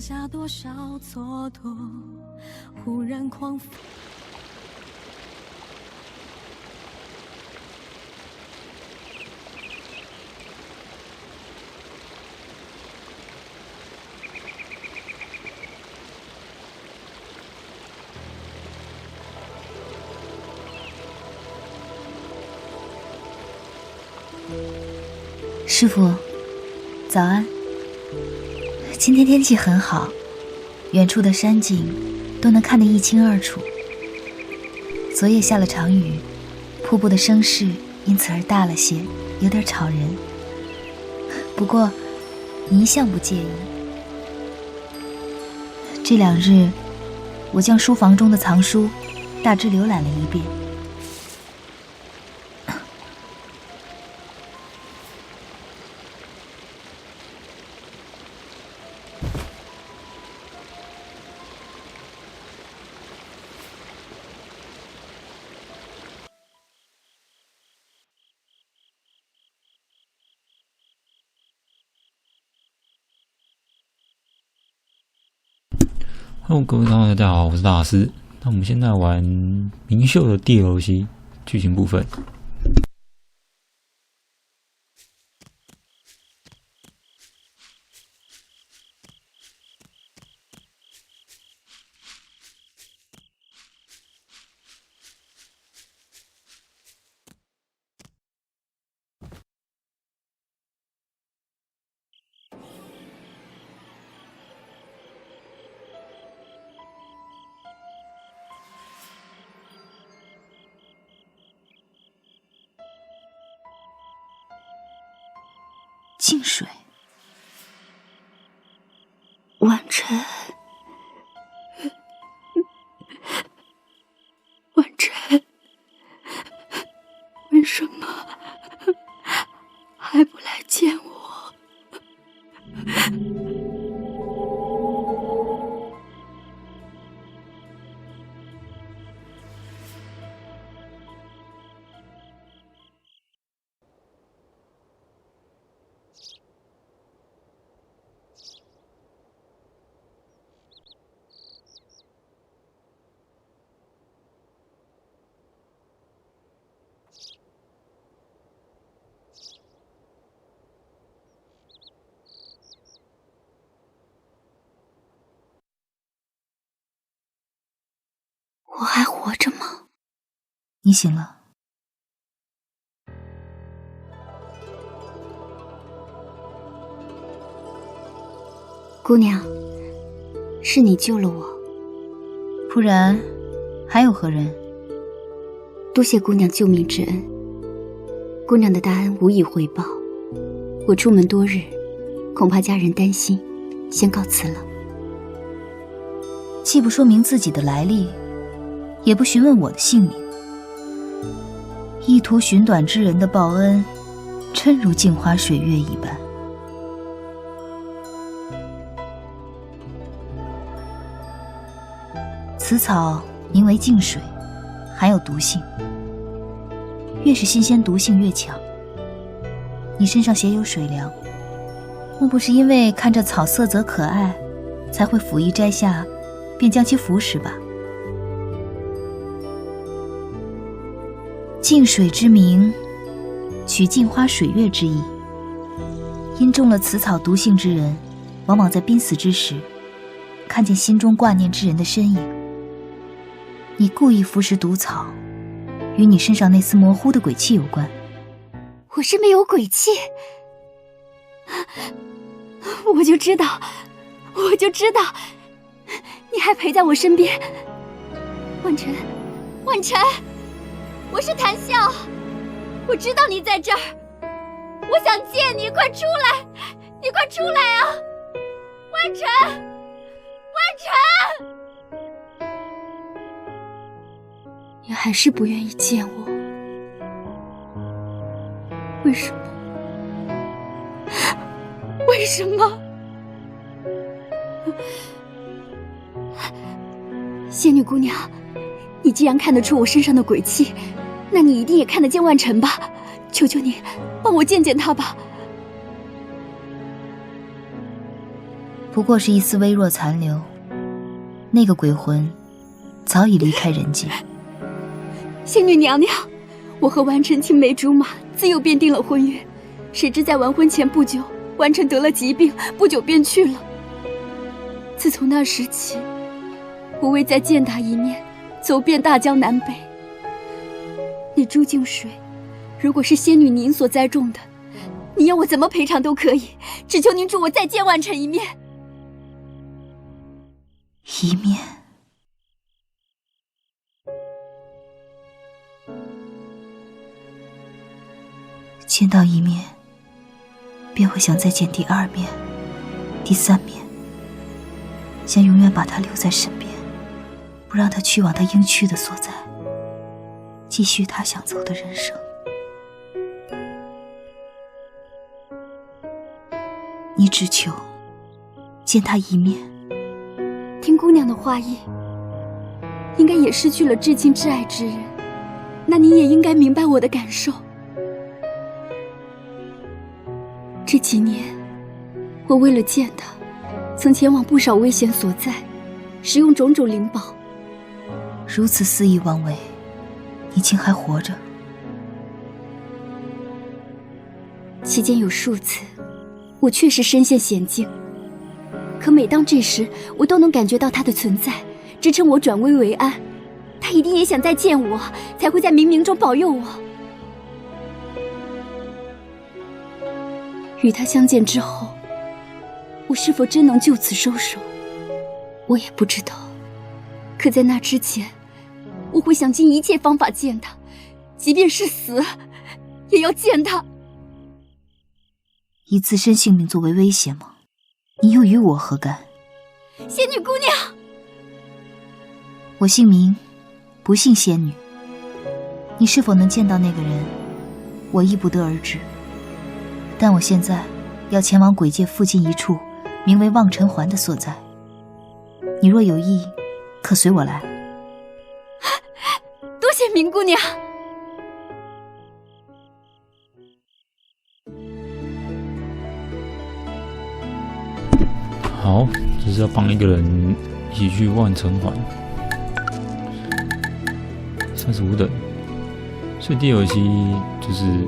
下多少蹉跎，忽然狂风。师傅，早安。今天天气很好，远处的山景都能看得一清二楚。昨夜下了场雨，瀑布的声势因此而大了些，有点吵人。不过你一向不介意。这2日，我将书房中的藏书大致浏览了一遍。Hello， 各位观众，大家好，我是大师。那我们现在玩明秀的 DLC 剧情部分。净水，婉晨，婉晨，为什么还不来见我？我还活着吗？你醒了。姑娘，是你救了我，不然还有何人？多谢姑娘救命之恩，姑娘的大恩无以回报。我出门多日，恐怕家人担心，先告辞了。既不说明自己的来历，也不询问我的姓名，意图寻短之人的报恩，真如镜花水月一般。此草名为净水，含有毒性，越是新鲜毒性越强。你身上携有水粮，莫不是因为看这草色泽可爱，才会甫一摘下便将其服食吧？净水之名，取镜花水月之意。因中了此草毒性之人，往往在濒死之时，看见心中挂念之人的身影。你故意服食毒草，与你身上那丝模糊的鬼气有关。我是没有鬼气，我就知道，你还陪在我身边。婉晨，婉晨，我是谭笑，我知道你在这儿，我想见你，快出来，你快出来啊！婉晨，婉晨，你还是不愿意见我，为什么？为什么？仙女姑娘，你既然看得出我身上的鬼气，那你一定也看得见万晨吧？求求你，帮我见见他吧。不过是一丝微弱残留，那个鬼魂早已离开人间。仙女娘娘，我和完臣青梅竹马，自幼便定了婚约，谁知在完婚前不久，完臣得了疾病，不久便去了。自从那时起，我未再见他一面，走遍大江南北。那朱净水，如果是仙女您所栽种的，你要我怎么赔偿都可以，只求您助我再见完臣一面。一面？见到一面，便会想再见第二面、第三面，想永远把他留在身边，不让他去往他应去的所在，继续他想走的人生。你只求见他一面。听姑娘的话意，应该也失去了至亲至爱之人，那你也应该明白我的感受。这几年，我为了见他，曾前往不少危险所在，使用种种灵宝。如此肆意妄为，你竟还活着？期间有数次，我确实身陷险境，可每当这时，我都能感觉到他的存在，支撑我转危为安。他一定也想再见我，才会在冥冥中保佑我。与他相见之后，我是否真能就此收手，我也不知道。可在那之前，我会想尽一切方法见他，即便是死，也要见他。以自身性命作为威胁吗？你又与我何干？仙女姑娘，我姓名，不姓仙女。你是否能见到那个人，我亦不得而知。但我现在要前往鬼界附近一处名为望尘环的所在，你若有意，可随我来。多谢明姑娘。好，这是要帮一个人一起去万城环，35等，所以DLC就是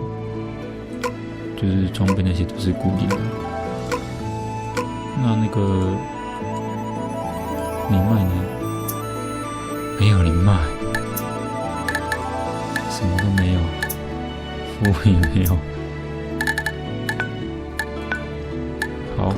装备那些都是固定的。那个灵脉呢？没有灵脉，什么都没有，符也没有。好。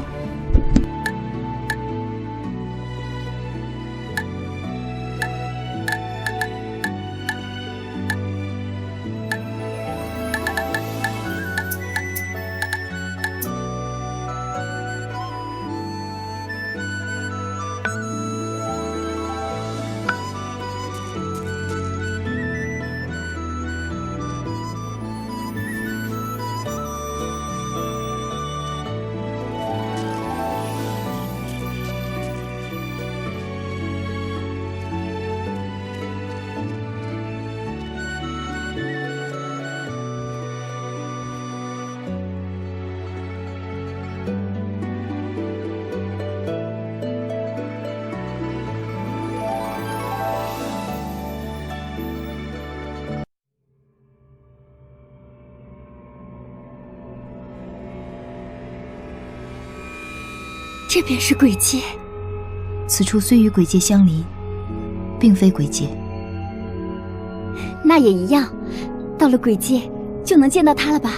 这便是鬼界。此处虽与鬼界相邻，并非鬼界。那也一样，到了鬼界就能见到他了吧？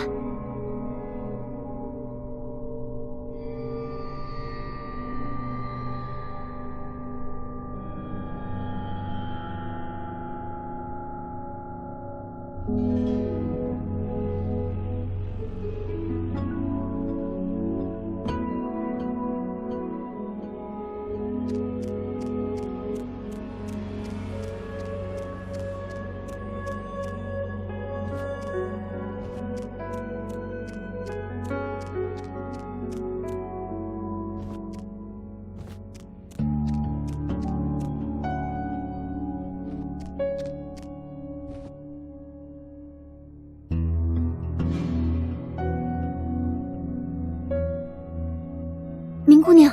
明姑娘，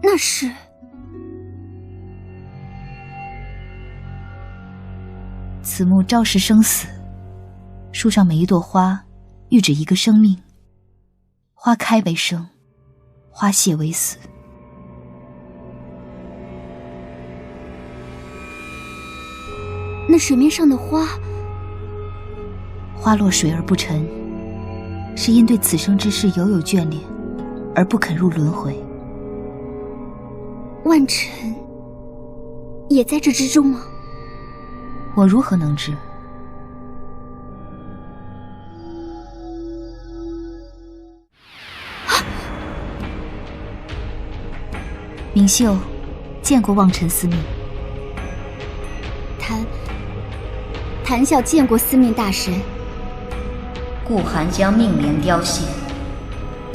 那是此木昭示生死，树上每一朵花喻指一个生命，花开为生，花谢为死。那水面上的花，花落水而不沉，是因对此生之事犹有眷恋，而不肯入轮回。万晨也在这之中吗？我如何能知？明秀见过望尘司命。谭笑见过司命大神。顾寒江命莲凋谢，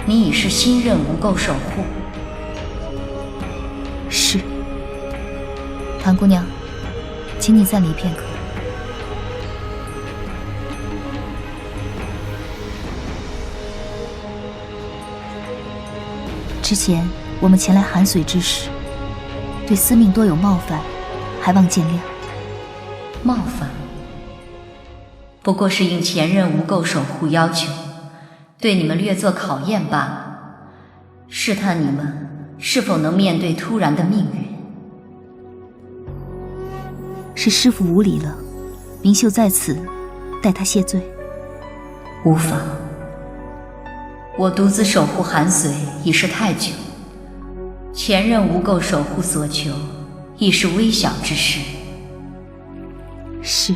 你已是新任无垢守护。是。谭姑娘，请你暂离片刻。之前我们前来寒水之时，对司命多有冒犯，还望见谅。冒犯？不过是应前任无垢守护要求，对你们略作考验罢了，试探你们是否能面对突然的命运。是师父无礼了，明秀在此代他谢罪。无妨，我独自守护寒水已是太久，前任无垢守护所求亦是微小之事。是。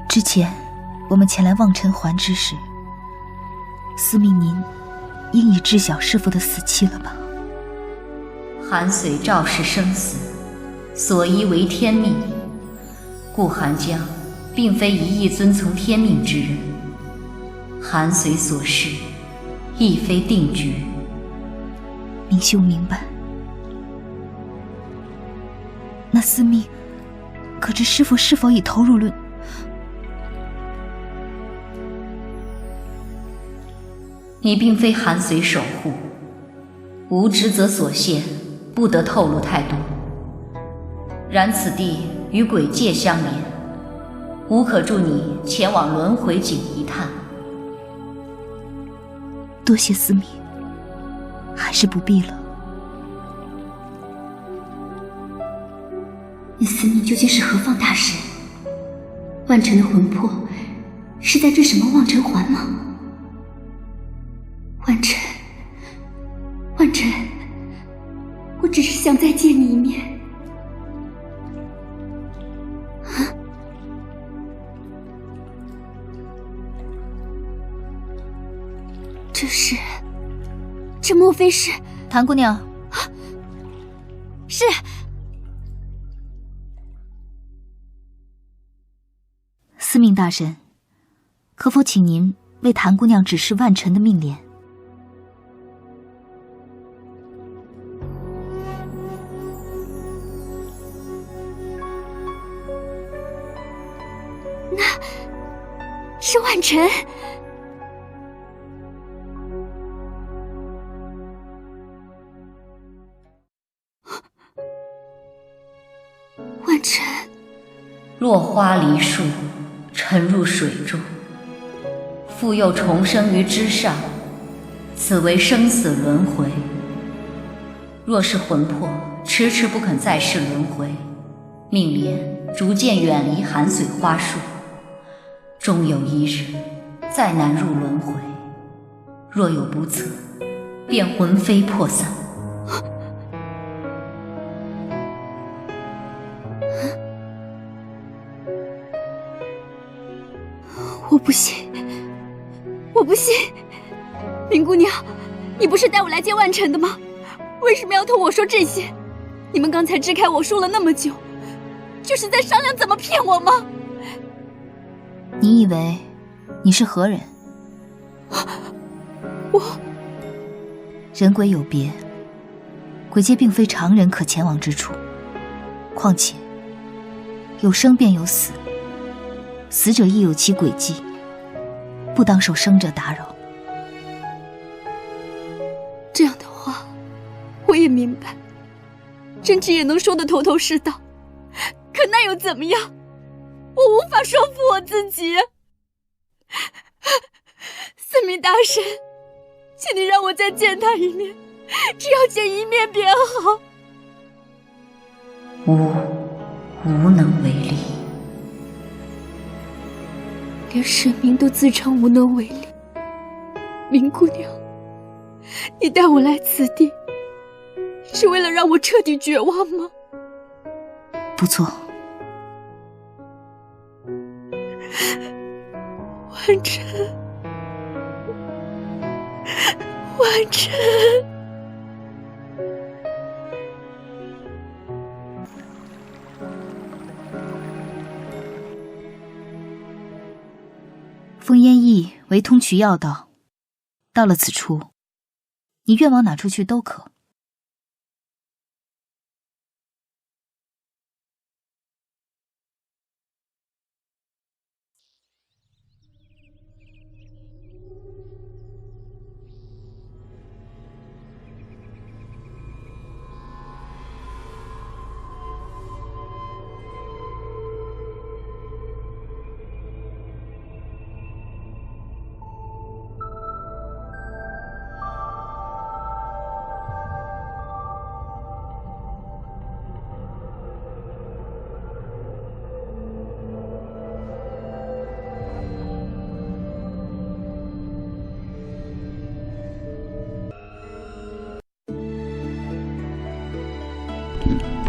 之前我们前来望尘环之时，司命您应已知晓师父的死期了吧？寒水昭示生死，所依为天命。顾寒江并非一意遵从天命之人，寒水所事亦非定局。明秀明白。那司命可知师父是否已投入轮？你并非寒水守护，无职责所限，不得透露太多。然此地与鬼界相连，吾可助你前往轮回井一探。多谢司命，还是不必了。那司命究竟是何方大神？万尘的魂魄是在这什么望尘环吗？万尘，我只是想再见你一面。这莫非是……谭姑娘，是。司命大神，可否请您为谭姑娘指示万尘的命莲？那是万尘。万尘，落花离树，沉入水中，复又重生于枝上，此为生死轮回。若是魂魄迟迟不肯再世轮回，命莲逐渐远离寒水花树，终有一日再难入轮回。若有不测，便魂飞魄散。我不信，我不信！林姑娘，你不是带我来见万尘的吗？为什么要同我说这些？你们刚才支开我说了那么久，就是在商量怎么骗我吗？你以为你是何人？人鬼有别，鬼界并非常人可前往之处。况且有生便有死，死者亦有其轨迹，不当受生者打扰。这样的话，我也明白，真直也能说得头头是道，可那又怎么样？我无法说服我自己。司命大神，请你让我再见他一面，只要见一面便好。无能为力。连神明都自称无能为力，明姑娘，你带我来此地，是为了让我彻底绝望吗？不错。婉晨，婉晨。风烟驿为通衢要道，到了此处，你愿往哪处去都可。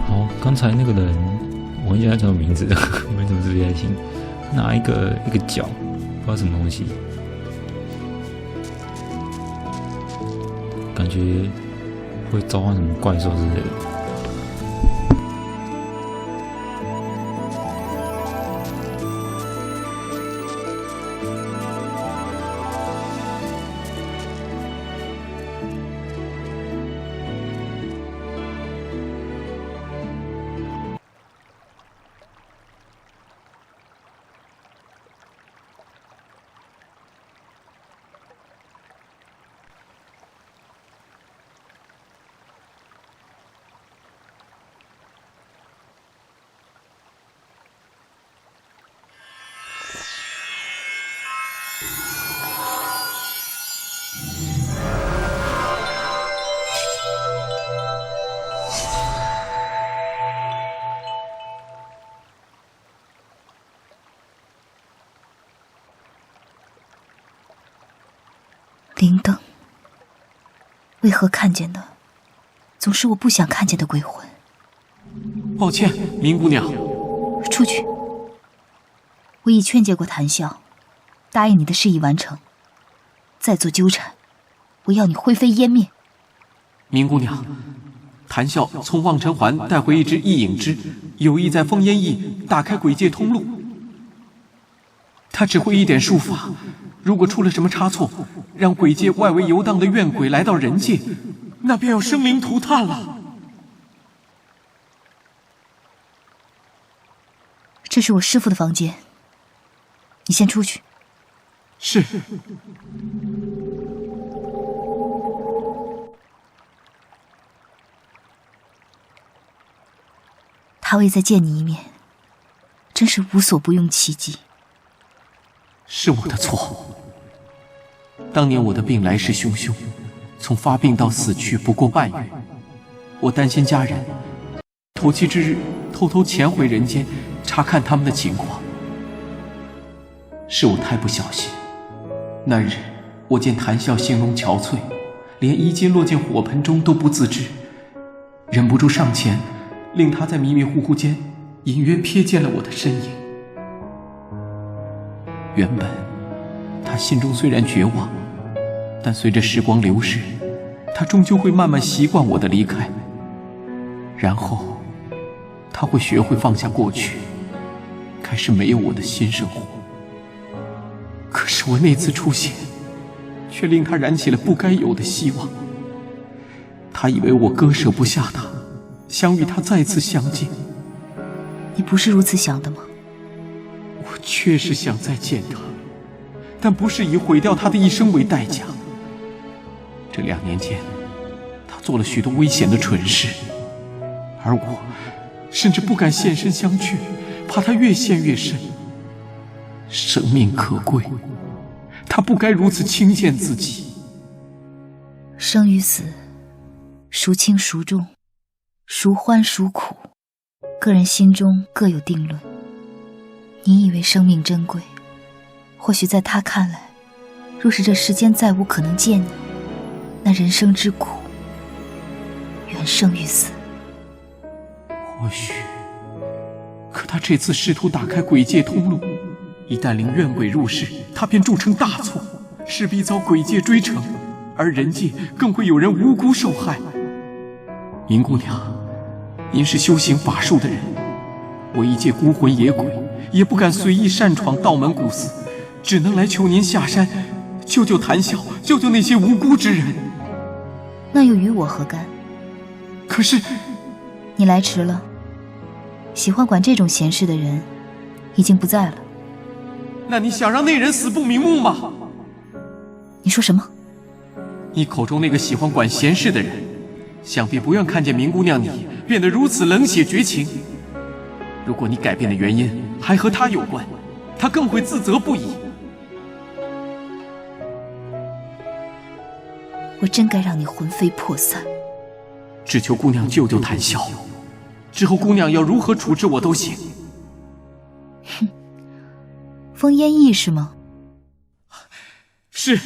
好，刚才那个人，我忘记他叫什么名字了，没怎么注意在听。拿一个角，不知道什么东西，感觉会召唤什么怪兽之类的。灵灯，为何看见的总是我不想看见的鬼魂？抱歉，明姑娘。出去！我已劝诫过谭笑，答应你的事已完成，再做纠缠，我要你灰飞烟灭。明姑娘，谭笑从望尘环带回一只异影之，有意在风烟驿打开鬼界通路。他只会一点术法，如果出了什么差错，让鬼界外围游荡的怨鬼来到人界，那便要生灵涂炭了。这是我师父的房间，你先出去。是。他为再见你一面，真是无所不用其极。是我的错。当年我的病来势汹汹，从发病到死去不过半月，我担心家人，头七之日偷偷潜回人间查看他们的情况。是我太不小心。那日我见谭笑形容憔悴，连衣襟落进火盆中都不自知，忍不住上前，令他在迷迷糊糊间隐约瞥见了我的身影。原本他心中虽然绝望，但随着时光流逝，他终究会慢慢习惯我的离开，然后他会学会放下过去，开始没有我的新生活。可是我那次出现却令他燃起了不该有的希望。他以为我割舍不下他，想与他再次相见。你不是如此想的吗？我确实想再见他，但不是以毁掉他的一生为代价。这2年间，他做了许多危险的蠢事，而我甚至不敢现身相劝，怕他越陷越深。生命可贵，他不该如此轻贱自己。生与死，孰轻孰重，孰欢孰苦，个人心中各有定论。你以为生命珍贵，或许在他看来，若是这世间再无可能见你，那人生之苦远胜于死。或许，可他这次试图打开鬼界通路，一旦令怨鬼入室，他便铸成大错，势必遭鬼界追惩，而人界更会有人无辜受害。明姑娘，您是修行法术的人，我一介孤魂野鬼，也不敢随意擅闯道门古寺，只能来求您下山，救救谭笑，救救那些无辜之人。那又与我何干？可是，你来迟了。喜欢管这种闲事的人，已经不在了。那你想让那人死不瞑目吗？你说什么？你口中那个喜欢管闲事的人，想必不愿看见明姑娘你变得如此冷血绝情。如果你改变的原因还和他有关，他更会自责不已。我真该让你魂飞魄散。只求姑娘救救谭笑，之后姑娘要如何处置我都行。哼，封烟翳是吗？是。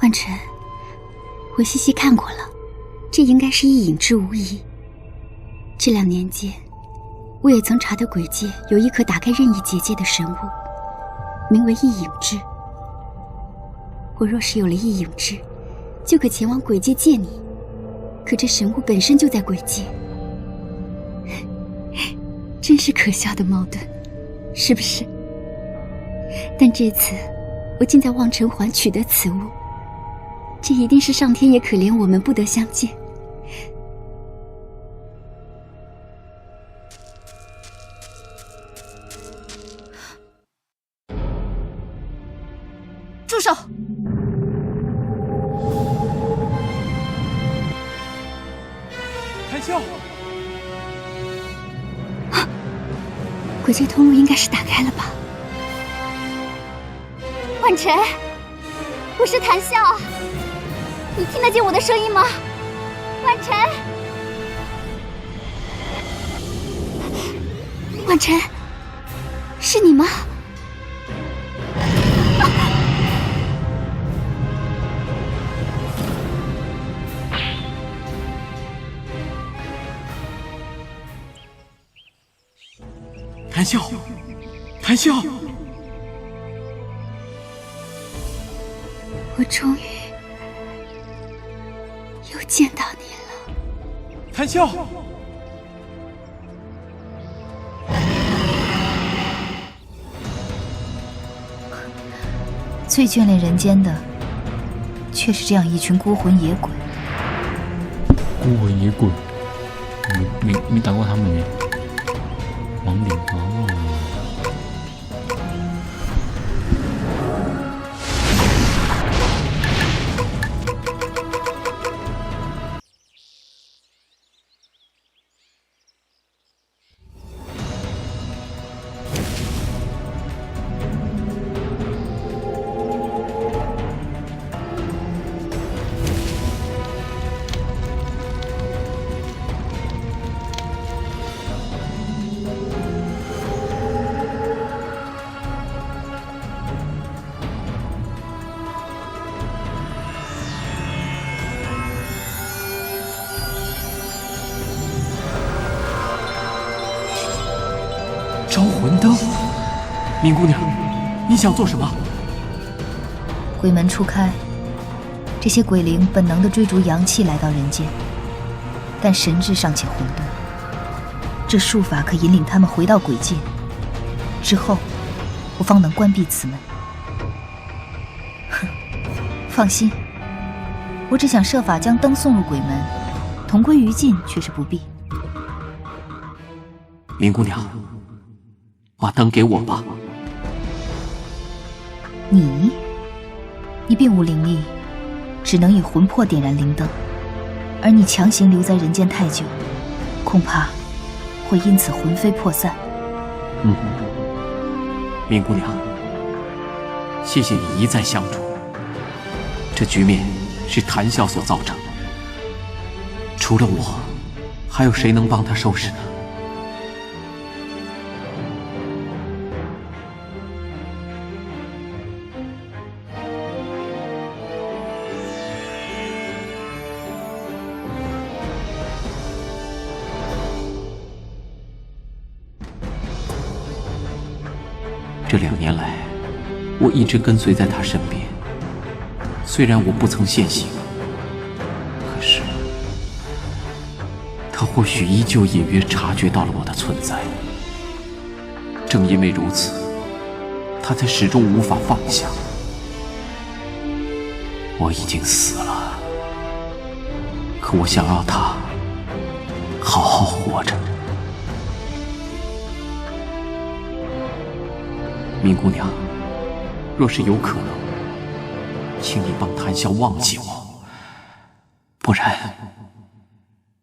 万晨，我细细看过了，这应该是一影之无疑。这2年间，我也曾查得鬼界有一可打开任意结界的神物，名为一影之。我若是有了一影之，就可前往鬼界见你。可这神物本身就在鬼界，真是可笑的矛盾，是不是？但这次我竟在望尘环取得此物，这一定是上天也可怜我们不得相见。住手！谭笑，鬼界通路应该是打开了吧？万晨，我是谭笑，你听得见我的声音吗？万晨，万晨，是你吗？谭笑，谭笑，我终于见到你了，谭笑。最眷恋人间的，却是这样一群孤魂野鬼。孤魂野鬼，没打过他们耶。亡灵哦。招魂灯，明姑娘，你想做什么？鬼门初开，这些鬼灵本能地追逐阳气来到人间，但神智尚且混沌，这术法可引领他们回到鬼界，之后我方能关闭此门。哼，放心，我只想设法将灯送入鬼门，同归于尽却是不必。明姑娘，把灯给我吧。你并无灵力，只能以魂魄点燃灵灯，而你强行留在人间太久，恐怕会因此魂飞魄散。明姑娘，谢谢你一再相助。这局面是谭笑所造成的，除了我，还有谁能帮他收拾呢？这2年来，我一直跟随在他身边。虽然我不曾现形，可是他或许依旧隐约察觉到了我的存在。正因为如此，他才始终无法放下。我已经死了，可我想要他好好活着。明姑娘，若是有可能，请你帮谭笑忘记我，不然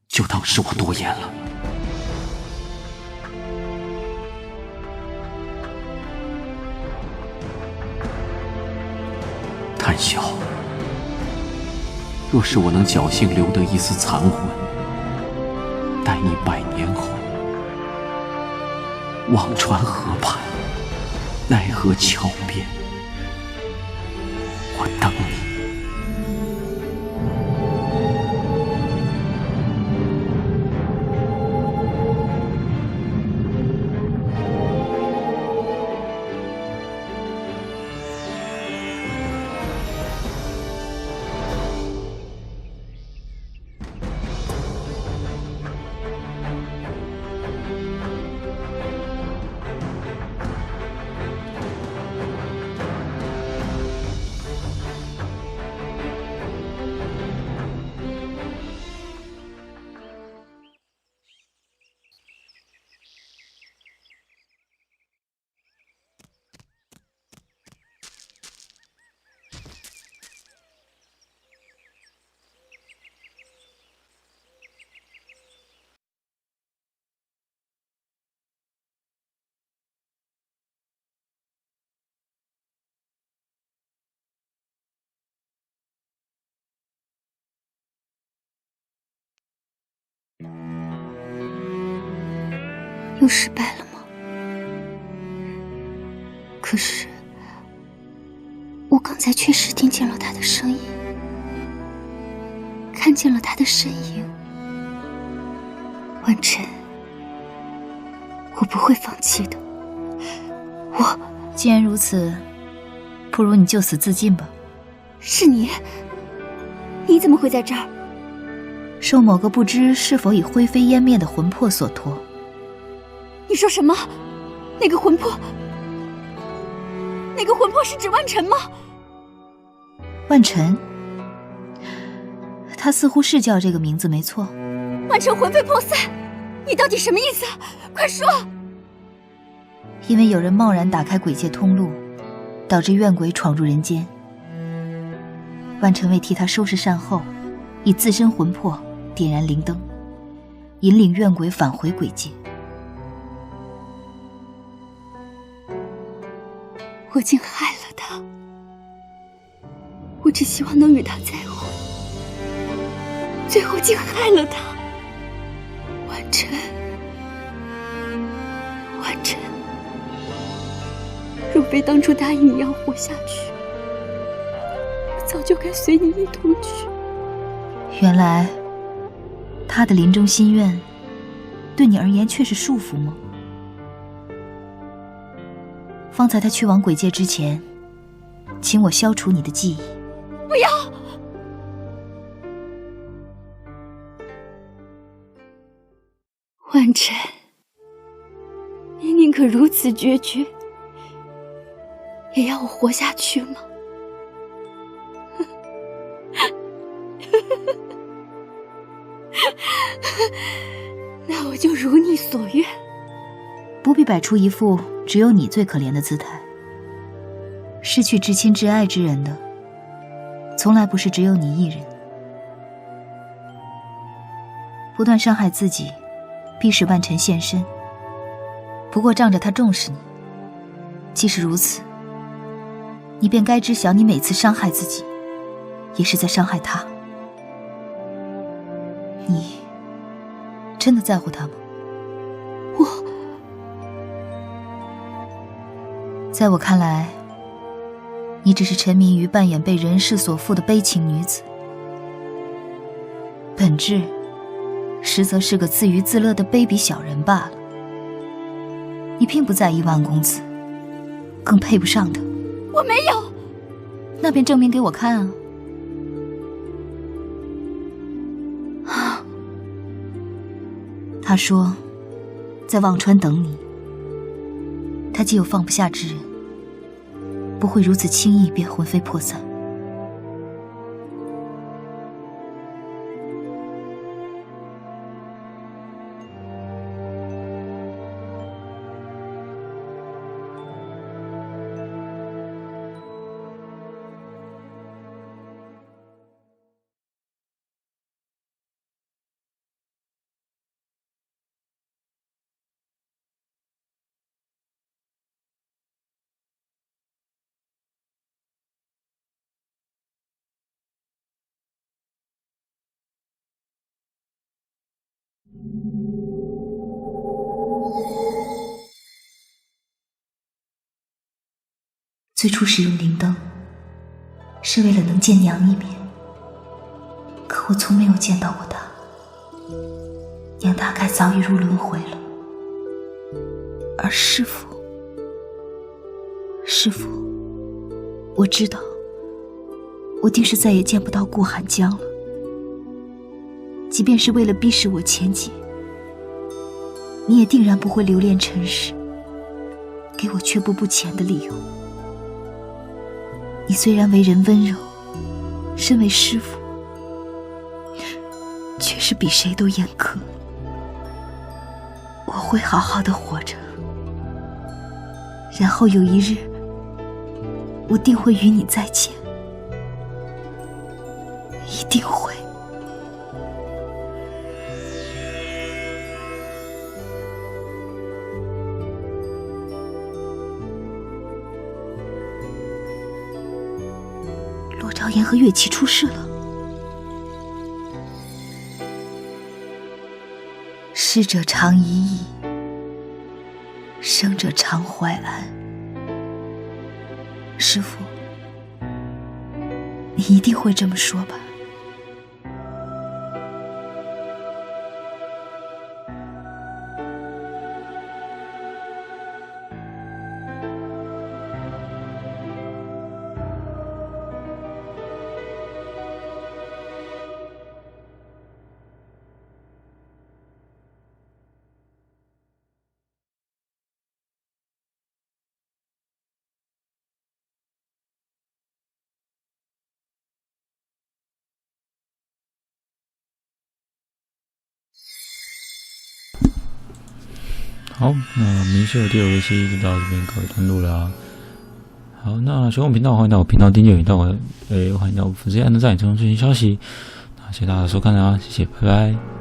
就当是我多言了。谭笑，若是我能侥幸留得一丝残魂，待你100年后，忘川河畔，奈何桥边，我等你。又失败了吗？可是，我刚才确实听见了他的声音，看见了他的身影。万晨，我不会放弃的。既然如此，不如你就此自尽吧。是你？你怎么会在这儿？受某个不知是否已灰飞烟灭的魂魄所托。你说什么？那个魂魄是指万晨吗？万晨，他似乎是叫这个名字没错。万晨魂飞魄散，你到底什么意思？快说！因为有人贸然打开鬼界通路，导致怨鬼闯入人间。万晨为替他收拾善后，以自身魂魄点燃灵灯，引领怨鬼返回鬼界。我竟害了他，我只希望能与他再会，最后竟害了他。万晨，万晨，若非当初答应你要活下去，我早就该随你一同去。原来他的临终心愿对你而言却是束缚吗？方才他去往鬼界之前，请我消除你的记忆。不要！万晨，你宁可如此决绝，也要我活下去吗？那我就如你所愿。不必摆出一副只有你最可怜的姿态。失去至亲至爱之人的，从来不是只有你一人。不断伤害自己，逼使万晨现身。不过仗着他重视你，即使如此，你便该知晓，你每次伤害自己，也是在伤害他。你真的在乎他吗？在我看来，你只是沉迷于扮演被人世所负的悲情女子，本质实则是个自娱自乐的卑鄙小人罢了。你并不在意万公子，更配不上他。我没有。那便证明给我看啊！他说在忘川等你，他既有放不下之人，不会如此轻易便魂飞魄散。最初使用灵灯，是为了能见娘一面，可我从没有见到过她。娘大概早已入轮回了。而师父，我知道，我定是再也见不到顾寒江了。即便是为了逼使我前进，你也定然不会留恋尘世，给我却步不前的理由。你虽然为人温柔，身为师父，却是比谁都严苛。我会好好的活着，然后有一日，我定会与你再见，一定会。骆朝颜和乐琪出事了，逝者常已矣，生者常怀安。师父，你一定会这么说吧？好，那明秀第二维系就到这边告一段落了啊。好，那喜欢我频道，欢迎到我频道订阅，欢迎到我粉丝页按赞，追踪最新消息。那谢谢大家的收看啊，谢谢，拜拜。